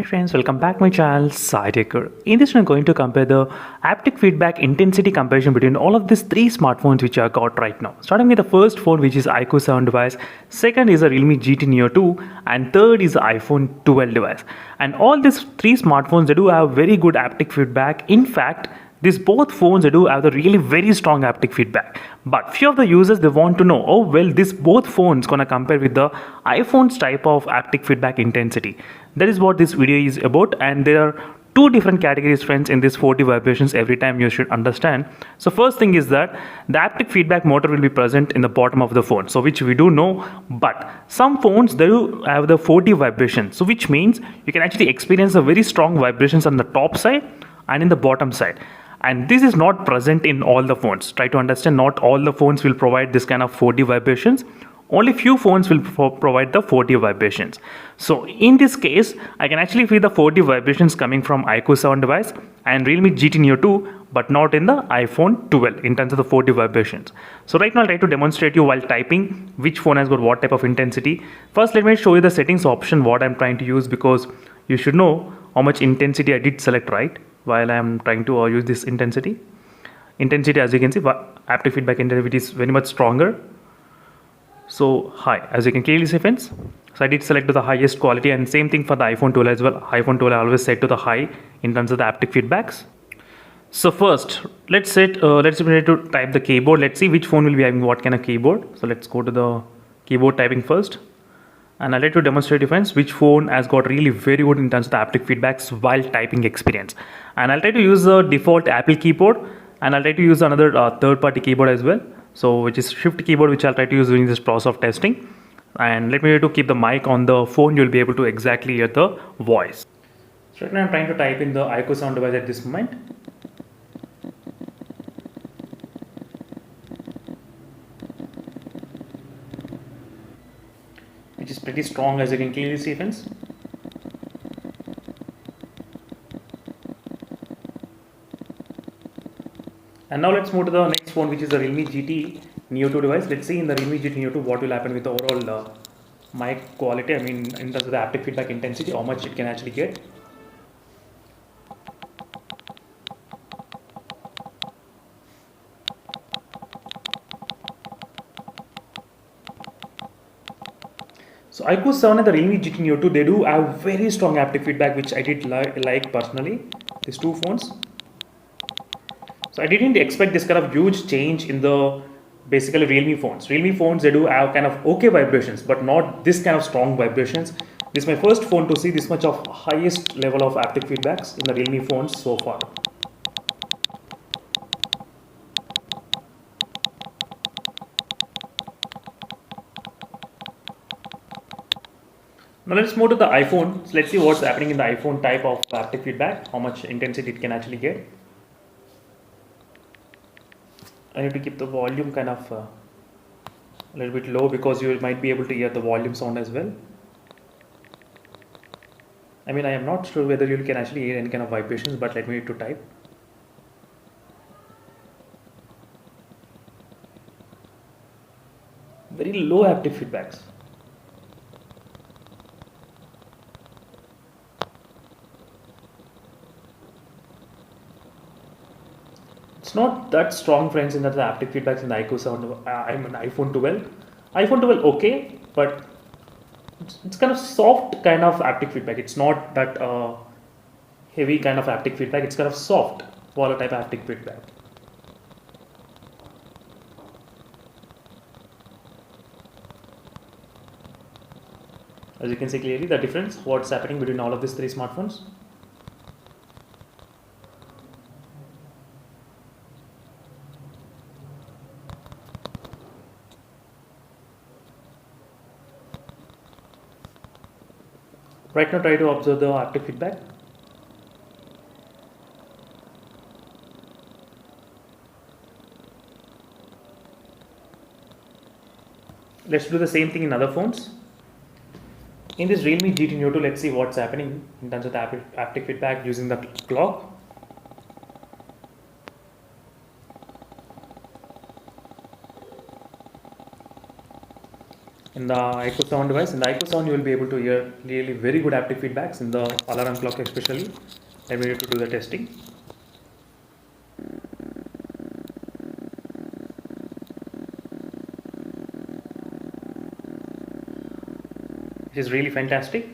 friends, welcome back my channel iQOO. In this one I'm going to compare the haptic feedback intensity comparison between all of these three smartphones which I got right now. Starting with the first phone, which is iQOO 7 device, second is a Realme GT Neo 2, and third is the iPhone 12 device. And all these three smartphones, they do have very good haptic feedback. In fact, these both phones, they do have the really very strong haptic feedback, but few of the users, they want to know, oh well, this both phones gonna compare with the iPhone's type of haptic feedback intensity. That is what this video is about, and there are two different categories, friends, in this 40 vibrations every time you should understand. So first thing is that the haptic feedback motor will be present in the bottom of the phone, so which we do know, but some phones, they do have the 40 vibrations, so which means you can actually experience a very strong vibrations on the top side and in the bottom side. And this is not present in all the phones. Try to understand, not all the phones will provide this kind of 40 vibrations. Only few phones will provide the 40 vibrations. So in this case, I can actually feel the 40 vibrations coming from iQOO 7 device and Realme GT Neo 2, but not in the iPhone 12 in terms of the 40 vibrations. So right now I'll try to demonstrate you while typing which phone has got what type of intensity. First, let me show you the settings option what I'm trying to use, because you should know how much intensity I did select, right? While I am trying to use this intensity, as you can see, haptic feedback intensity is very much stronger. So high, as you can clearly see, friends. So I did select to the highest quality, and same thing for the iPhone 12 as well. iPhone 12 I always set to the high in terms of the haptic feedbacks. So first, let's try to type the keyboard. Let's see which phone will be having what kind of keyboard. So let's go to the keyboard typing first. And I'll try to demonstrate you, friends, which phone has got really very good in terms of the haptic feedbacks while typing experience. And I'll try to use the default Apple keyboard, and I'll try to use another third-party keyboard as well. So which is Shift keyboard, which I'll try to use during this process of testing. And let me try to keep the mic on the phone. You'll be able to exactly hear the voice. So right now I'm trying to type in the iQOO sound device at this moment. Which is pretty strong, as you can clearly see, friends. And now let's move to the next phone, which is the Realme GT Neo 2 device. Let's see in the Realme GT Neo 2 what will happen with the overall mic quality. I mean, in terms of the haptic feedback intensity, how much it can actually get. So iQOO 7 and the Realme GT Neo 2, they do have very strong haptic feedback, which I did like personally, these two phones. So I didn't expect this kind of huge change in the basically Realme phones. Realme phones, they do have kind of okay vibrations, but not this kind of strong vibrations. This is my first phone to see this much of highest level of haptic feedbacks in the Realme phones so far. Now let's move to the iPhone. So let's see what's happening in the iPhone type of haptic feedback, how much intensity it can actually get. I need to keep the volume kind of a little bit low, because you might be able to hear the volume sound as well. I mean, I am not sure whether you can actually hear any kind of vibrations, but let me need to type. Very low haptic feedbacks. It's not that strong, friends, in that the haptic feedbacks in the iQOO 7, iPhone 12. iPhone 12 okay, but it's kind of soft kind of haptic feedback. It's not that heavy kind of haptic feedback. It's kind of soft, volatile type haptic feedback. As you can see clearly the difference, what's happening between all of these three smartphones. Right now, try to observe the haptic feedback. Let's do the same thing in other phones. In this Realme GT Neo 2, let's see what's happening in terms of the haptic feedback using the clock. in the iQOO sound device. In the iQOO sound, you will be able to hear really very good haptic feedbacks in the alarm clock especially. And we need to do the testing. Which is really fantastic.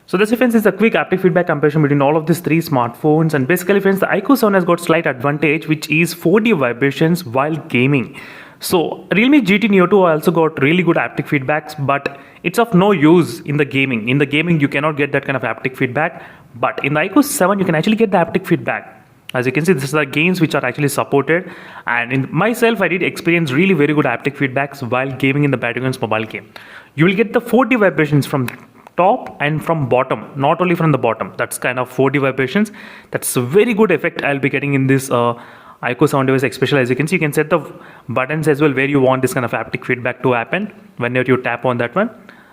So this friends is a quick haptic feedback comparison between all of these three smartphones, and basically friends, the iQOO sound has got slight advantage, which is 4D vibrations while gaming. So Realme GT Neo 2 also got really good haptic feedbacks, but it's of no use in the gaming. In the gaming you cannot get that kind of haptic feedback, but in the iQOO 7 you can actually get the haptic feedback. As you can see, this are the games which are actually supported, and in myself I did experience really very good haptic feedbacks while gaming in the Battlegrounds mobile game. You will get the 4D vibrations from top and from bottom, not only from the bottom. That's kind of 4D vibrations. That's a very good effect I'll be getting in this iQOO sound device, especially. As you can see, you can set the buttons as well where you want this kind of haptic feedback to happen whenever you tap on that one.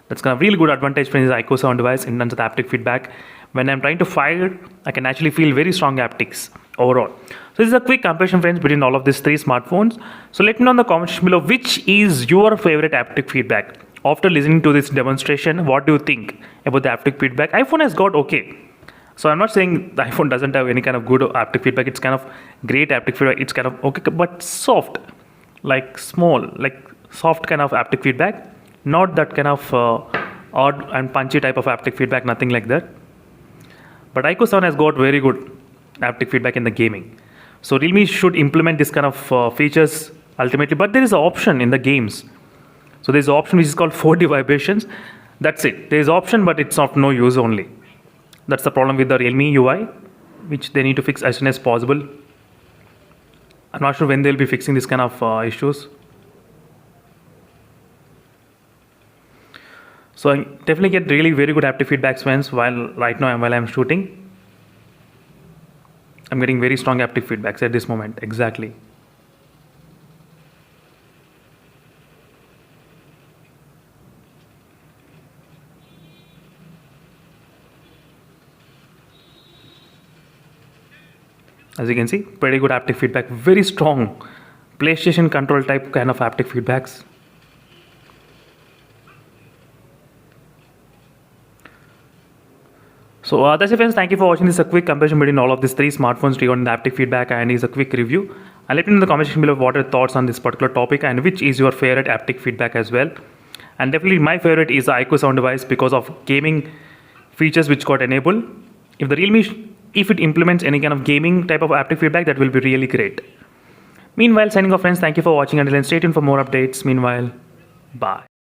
That's kind of really good advantage for this iQOO sound device in terms of the haptic feedback. When I'm trying to fire, I can actually feel very strong haptics overall. So this is a quick comparison friends between all of these three smartphones. So let me know in the comment section below which is your favorite haptic feedback. After listening to this demonstration, what do you think about the haptic feedback? iPhone has got okay. So I'm not saying the iPhone doesn't have any kind of good haptic feedback. It's kind of great haptic feedback. It's kind of okay, but soft, like small, like soft kind of haptic feedback. Not that kind of odd and punchy type of haptic feedback, nothing like that. But iQOO 7 has got very good haptic feedback in the gaming. So Realme should implement this kind of features ultimately. But there is an option in the games. So there is an option which is called 4D vibrations. That's it. There is an option, but it's of no use only. That's the problem with the Realme UI, which they need to fix as soon as possible. I'm not sure when they'll be fixing this kind of issues. So I definitely get really very good haptic feedbacks friends while I'm shooting. I'm getting very strong haptic feedbacks at this moment, exactly. As you can see, pretty good haptic feedback, very strong PlayStation control type kind of haptic feedbacks. So that's it friends, thank you for watching this a quick comparison between all of these three smartphones regarding the haptic feedback, and is a quick review. And let me know in the comment section below what are your thoughts on this particular topic and which is your favorite haptic feedback as well. And definitely my favorite is the iQOO sound device because of gaming features which got enabled. If the Realme, if it implements any kind of gaming type of haptic feedback, that will be really great. Meanwhile, signing off friends, thank you for watching, and stay tuned for more updates. Meanwhile, bye.